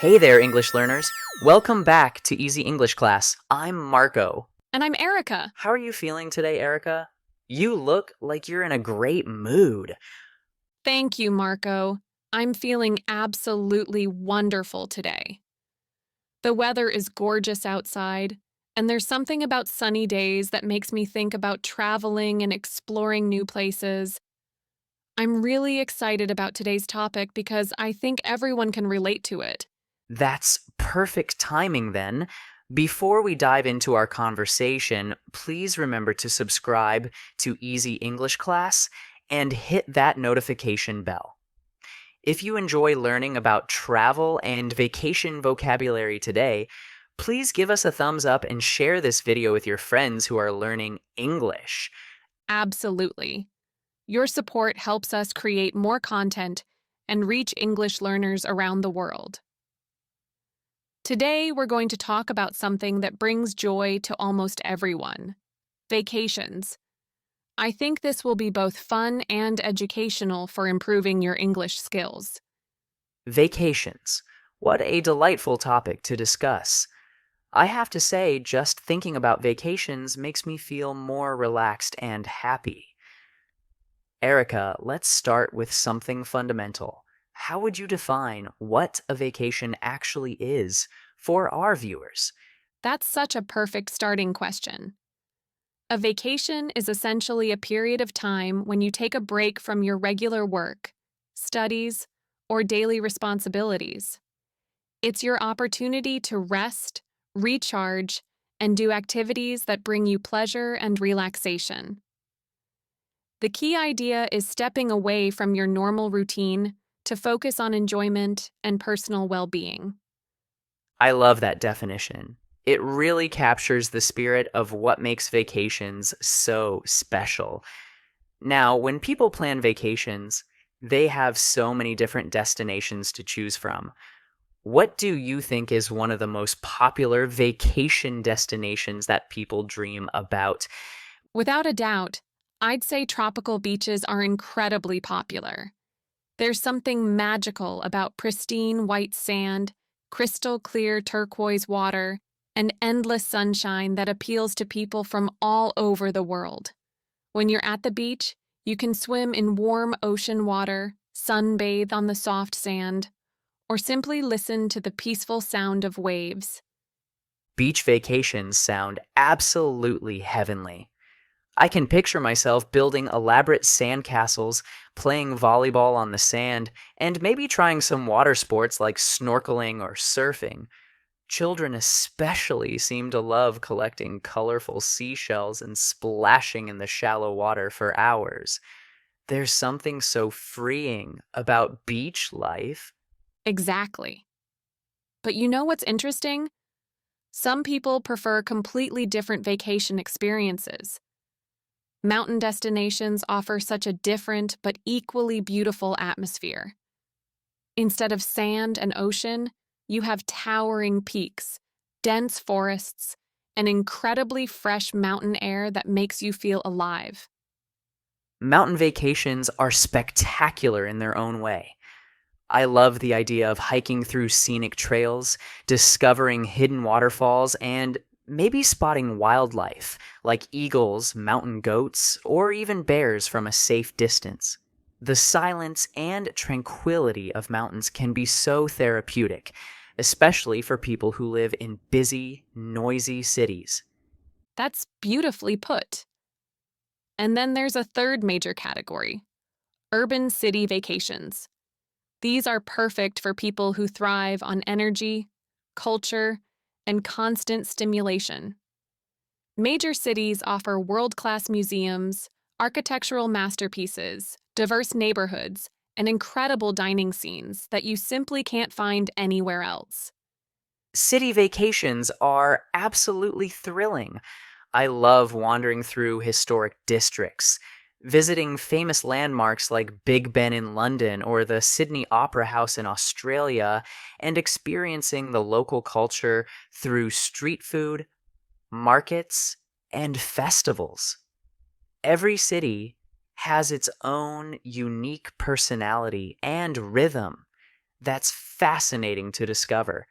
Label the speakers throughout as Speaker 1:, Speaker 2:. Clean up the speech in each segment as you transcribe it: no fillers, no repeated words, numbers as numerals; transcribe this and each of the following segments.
Speaker 1: Hey there, English learners. Welcome back to Easy English Class. I'm Marco.
Speaker 2: And I'm Erika.
Speaker 1: How are you feeling today, Erika? You look like you're in a great mood.
Speaker 2: Thank you, Marco. I'm feeling absolutely wonderful today. The weather is gorgeous outside, and there's something about sunny days that makes me think about traveling and exploring new places. I'm really excited about today's topic because I think everyone can relate to it.
Speaker 1: That's perfect timing then. Before we dive into our conversation, please remember to subscribe to Easy English Class and hit that notification bell. If you enjoy learning about travel and vacation vocabulary today, please give us a thumbs up and share this video with your friends who are learning English.
Speaker 2: Absolutely. Your support helps us create more content and reach English learners around the world. Today, we're going to talk about something that brings joy to almost everyone: vacations. I think this will be both fun and educational for improving your English skills.
Speaker 1: Vacations. What a delightful topic to discuss. I have to say, just thinking about vacations makes me feel more relaxed and happy. Erica, let's start with something fundamental. How would you define what a vacation actually is for our viewers?
Speaker 2: That's such a perfect starting question. A vacation is essentially a period of time when you take a break from your regular work, studies, or daily responsibilities. It's your opportunity to rest, recharge, and do activities that bring you pleasure and relaxation. The key idea is stepping away from your normal routine to focus on enjoyment and personal well-being.
Speaker 1: I love that definition. It really captures the spirit of what makes vacations so special. Now, when people plan vacations, they have so many different destinations to choose from. What do you think is one of the most popular vacation destinations that people dream about?
Speaker 2: Without a doubt, I'd say tropical beaches are incredibly popular. There's something magical about pristine white sand, crystal clear turquoise water, and endless sunshine that appeals to people from all over the world. When you're at the beach, you can swim in warm ocean water, sunbathe on the soft sand, or simply listen to the peaceful sound of waves.
Speaker 1: Beach vacations sound absolutely heavenly. I can picture myself building elaborate sandcastles, playing volleyball on the sand, and maybe trying some water sports like snorkeling or surfing. Children especially seem to love collecting colorful seashells and splashing in the shallow water for hours. There's something so freeing about beach life.
Speaker 2: Exactly. But you know what's interesting? Some people prefer completely different vacation experiences. Mountain destinations offer such a different but equally beautiful atmosphere. Instead of sand and ocean, you have towering peaks, dense forests, and incredibly fresh mountain air that makes you feel alive.
Speaker 1: Mountain vacations are spectacular in their own way. I love the idea of hiking through scenic trails, discovering hidden waterfalls, and maybe spotting wildlife like eagles, mountain goats, or even bears from a safe distance. The silence and tranquility of mountains can be so therapeutic, especially for people who live in busy, noisy cities.
Speaker 2: That's beautifully put. And then there's a third major category: urban city vacations. These are perfect for people who thrive on energy, culture, and constant stimulation. Major cities offer world-class museums, architectural masterpieces, diverse neighborhoods, and incredible dining scenes that you simply can't find anywhere else.
Speaker 1: City vacations are absolutely thrilling. I love wandering through historic districts, visiting famous landmarks like Big Ben in London or the Sydney Opera House in Australia, and experiencing the local culture through street food, markets, and festivals. Every city has its own unique personality and rhythm. That's fascinating to discover.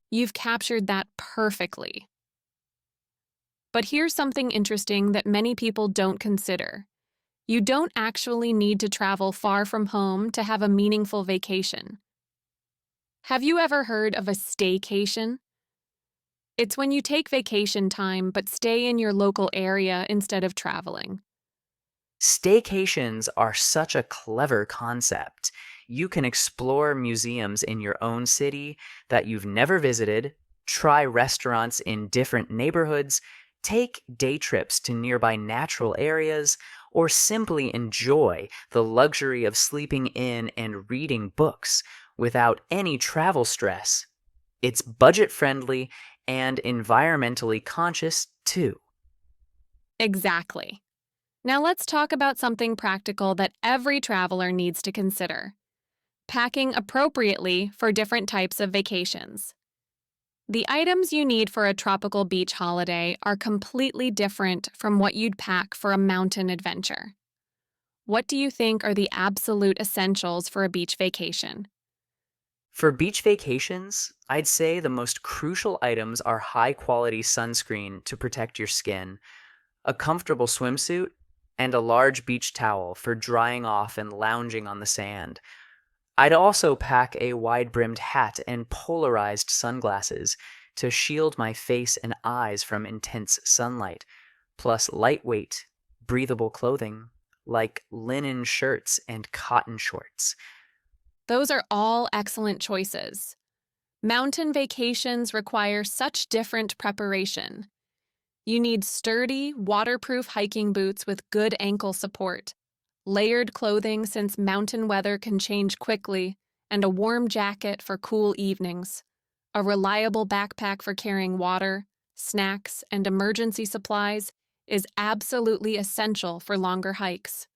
Speaker 2: You've captured that perfectly. But here's something interesting that many people don't consider. You don't actually need to travel far from home to have a meaningful vacation. Have you ever heard of a staycation? It's when you take vacation time but stay in your local area instead of traveling.
Speaker 1: Staycations are such a clever concept. You can explore museums in your own city that you've never visited, try restaurants in different neighborhoods, take day trips to nearby natural areas, or simply enjoy the luxury of sleeping in and reading books without any travel stress. It's budget friendly and environmentally conscious too.
Speaker 2: Exactly. Now let's talk about something practical that every traveler needs to consider: packing appropriately for different types of vacations. The items you need for a tropical beach holiday are completely different from what you'd pack for a mountain adventure. What do you think are the absolute essentials for a beach vacation?
Speaker 1: For beach vacations, I'd say the most crucial items are high quality sunscreen to protect your skin, a comfortable swimsuit, and a large beach towel for drying off and lounging on the sand. I'd also pack a wide brimmed hat and polarized sunglasses to shield my face and eyes from intense sunlight, plus lightweight, breathable clothing like linen shirts and cotton shorts.
Speaker 2: Those are all excellent choices. Mountain vacations require such different preparation. You need sturdy, waterproof hiking boots with good ankle support, layered clothing since mountain weather can change quickly, and a warm jacket for cool evenings, a reliable backpack for carrying water, snacks, and emergency supplies is absolutely essential for longer hikes.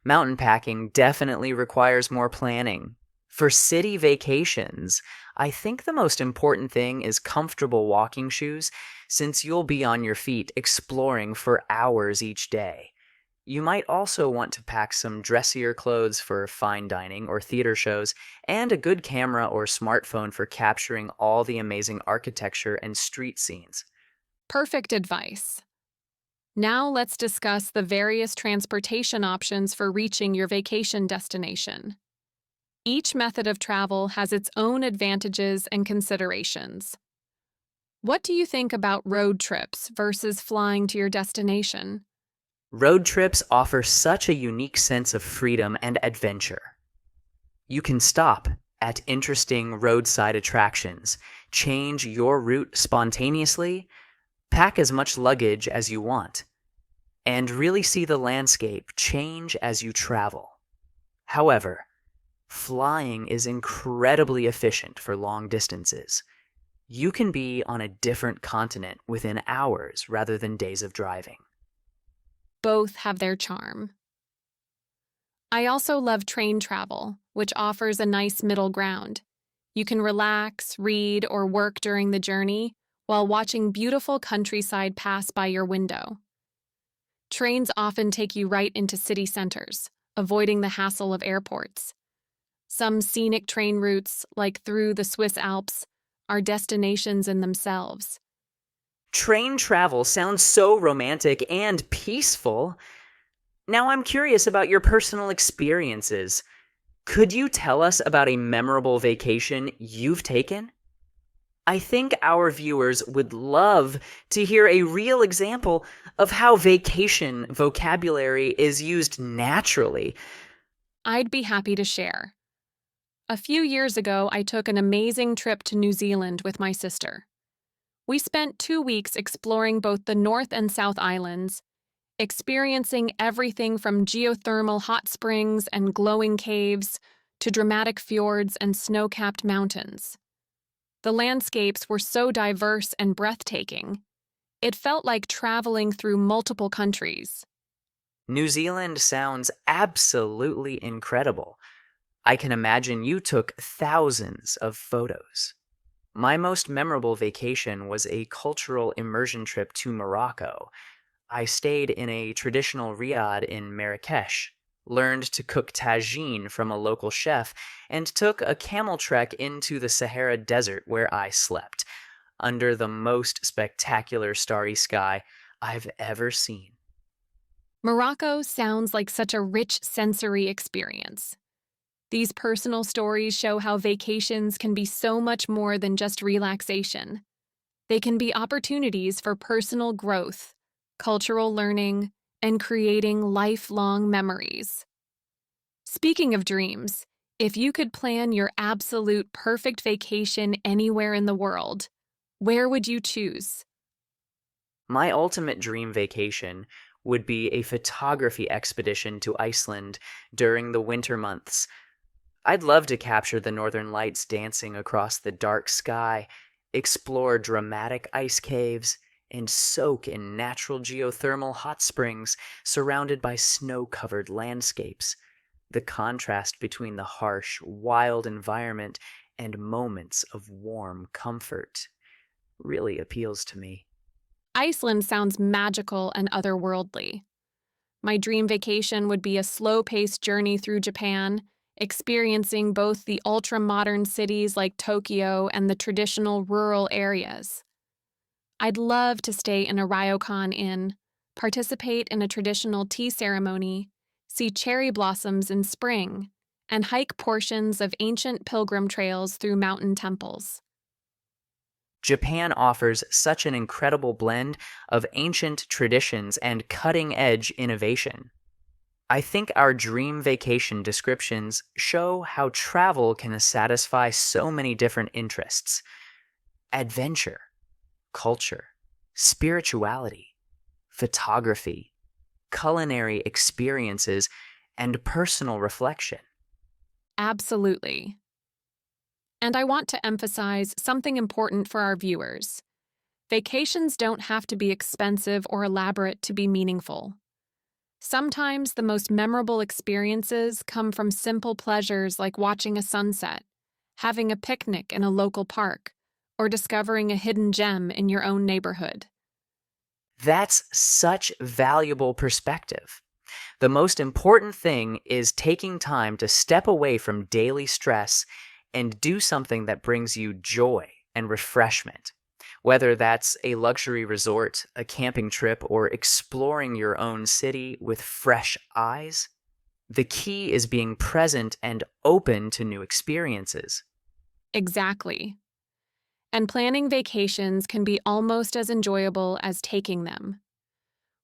Speaker 1: Mountain packing definitely requires more planning. For city vacations, I think the most important thing is comfortable walking shoes since you'll be on your feet exploring for hours each day. You might also want to pack some dressier clothes for fine dining or theater shows, and a good camera or smartphone for capturing all the amazing architecture and street scenes.
Speaker 2: Perfect advice. Now let's discuss the various transportation options for reaching your vacation destination. Each method of travel has its own advantages and considerations. What do you think about road trips versus flying to your destination?
Speaker 1: Road trips offer such a unique sense of freedom and adventure. You can stop at interesting roadside attractions, change your route spontaneously, pack as much luggage as you want, and really see the landscape change as you travel. However, flying is incredibly efficient for long distances. You can be on a different continent within hours rather than days of driving.
Speaker 2: Both have their charm. I also love train travel, which offers a nice middle ground. You can relax, read, or work during the journey while watching beautiful countryside pass by your window. Trains often take you right into city centers, avoiding the hassle of airports. Some scenic train routes, like through the Swiss Alps, are destinations in themselves.
Speaker 1: Train travel sounds so romantic and peaceful. Now I'm curious about your personal experiences. Could you tell us about a memorable vacation you've taken? I think our viewers would love to hear a real example of how vacation vocabulary is used naturally.
Speaker 2: I'd be happy to share. A few years ago, I took an amazing trip to New Zealand with my sister. We spent 2 weeks exploring both the North and South Islands, experiencing everything from geothermal hot springs and glowing caves to dramatic fjords and snow-capped mountains. The landscapes were so diverse and breathtaking. It felt like traveling through multiple countries.
Speaker 1: New Zealand sounds absolutely incredible. I can imagine you took thousands of photos. My most memorable vacation was a cultural immersion trip to Morocco. I stayed in a traditional riad in Marrakesh, learned to cook tagine from a local chef, and took a camel trek into the Sahara Desert where I slept, under the most spectacular starry sky I've ever seen.
Speaker 2: Morocco sounds like such a rich sensory experience. These personal stories show how vacations can be so much more than just relaxation. They can be opportunities for personal growth, cultural learning, and creating lifelong memories. Speaking of dreams, if you could plan your absolute perfect vacation anywhere in the world, where would you choose?
Speaker 1: My ultimate dream vacation would be a photography expedition to Iceland during the winter months. I'd love to capture the northern lights dancing across the dark sky, explore dramatic ice caves, and soak in natural geothermal hot springs surrounded by snow-covered landscapes. The contrast between the harsh, wild environment and moments of warm comfort really appeals to me.
Speaker 2: Iceland sounds magical and otherworldly. My dream vacation would be a slow paced journey through Japan, experiencing both the ultra modern cities like Tokyo and the traditional rural areas. I'd love to stay in a ryokan inn, participate in a traditional tea ceremony, see cherry blossoms in spring, and hike portions of ancient pilgrim trails through mountain temples.
Speaker 1: Japan offers such an incredible blend of ancient traditions and cutting edge innovation. I think our dream vacation descriptions show how travel can satisfy so many different interests: adventure, culture, spirituality, photography, culinary experiences, and personal reflection.
Speaker 2: Absolutely. And I want to emphasize something important for our viewers. Vacations don't have to be expensive or elaborate to be meaningful. Sometimes the most memorable experiences come from simple pleasures like watching a sunset, having a picnic in a local park, or discovering a hidden gem in your own neighborhood.
Speaker 1: That's such valuable perspective. The most important thing is taking time to step away from daily stress and do something that brings you joy and refreshment. Whether that's a luxury resort, a camping trip, or exploring your own city with fresh eyes, the key is being present and open to new experiences.
Speaker 2: Exactly. And planning vacations can be almost as enjoyable as taking them.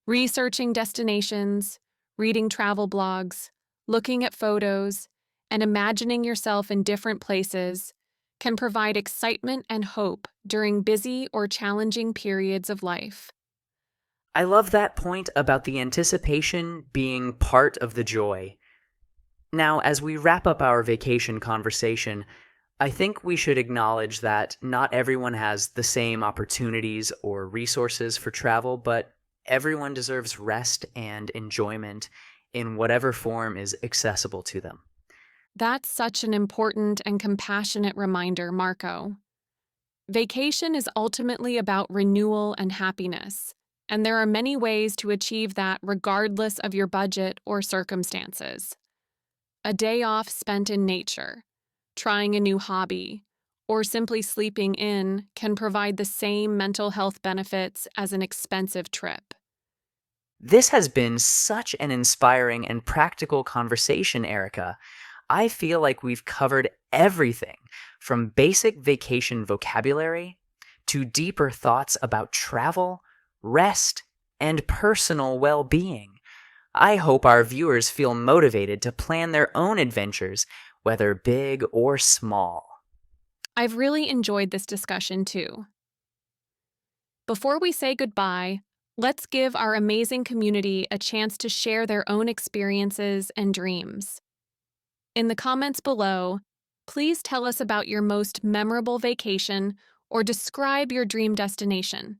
Speaker 2: Researching destinations, reading travel blogs, looking at photos, and imagining yourself in different places can provide excitement and hope during busy or challenging periods of life.
Speaker 1: I love that point about the anticipation being part of the joy. Now, as we wrap up our vacation conversation, I think we should acknowledge that not everyone has the same opportunities or resources for travel, but everyone deserves rest and enjoyment in whatever form is accessible to them.
Speaker 2: That's such an important and compassionate reminder, Marco. Vacation is ultimately about renewal and happiness, and there are many ways to achieve that regardless of your budget or circumstances. A day off spent in nature, trying a new hobby, or simply sleeping in can provide the same mental health benefits as an expensive trip.
Speaker 1: This has been such an inspiring and practical conversation, Erica. I feel like we've covered everything from basic vacation vocabulary to deeper thoughts about travel, rest, and personal well being. I hope our viewers feel motivated to plan their own adventures, whether big or small.
Speaker 2: I've really enjoyed this discussion too. Before we say goodbye, let's give our amazing community a chance to share their own experiences and dreams. In the comments below, please tell us about your most memorable vacation or describe your dream destination.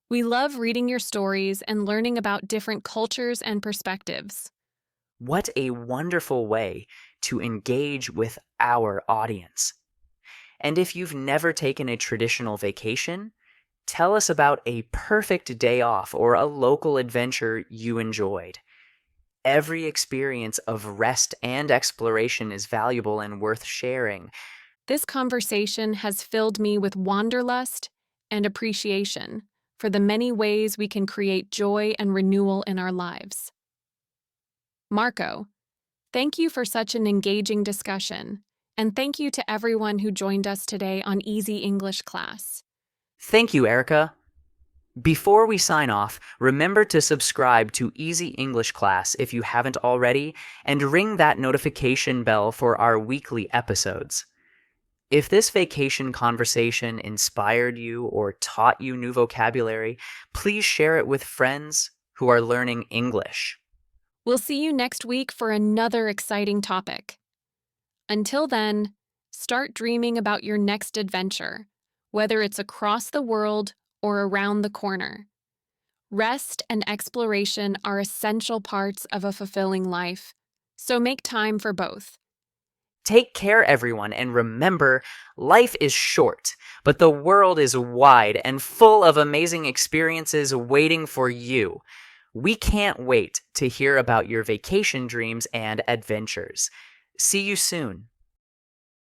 Speaker 2: We love reading your stories and learning about different cultures and perspectives.
Speaker 1: What a wonderful way to engage with our audience. And if you've never taken a traditional vacation, tell us about a perfect day off or a local adventure you enjoyed. every experience of rest and exploration is valuable and worth sharing.
Speaker 2: This conversation has filled me with wanderlust and appreciation for the many ways we can create joy and renewal in our lives. Marco, thank you for such an engaging discussion, and thank you to everyone who joined us today on Easy English Class.
Speaker 1: Thank you, Erika. Before we sign off, remember to subscribe to Easy English Class if you haven't already, and ring that notification bell for our weekly episodes. If this vacation conversation inspired you or taught you new vocabulary, please share it with friends who are learning English.
Speaker 2: We'll see you next week for another exciting topic. Until then, start dreaming about your next adventure, whether it's across the world or around the corner. Rest and exploration are essential parts of a fulfilling life, so make time for both.
Speaker 1: Take care, everyone, and remember, life is short, but the world is wide and full of amazing experiences waiting for you. We can't wait to hear about your vacation dreams and adventures. See you soon.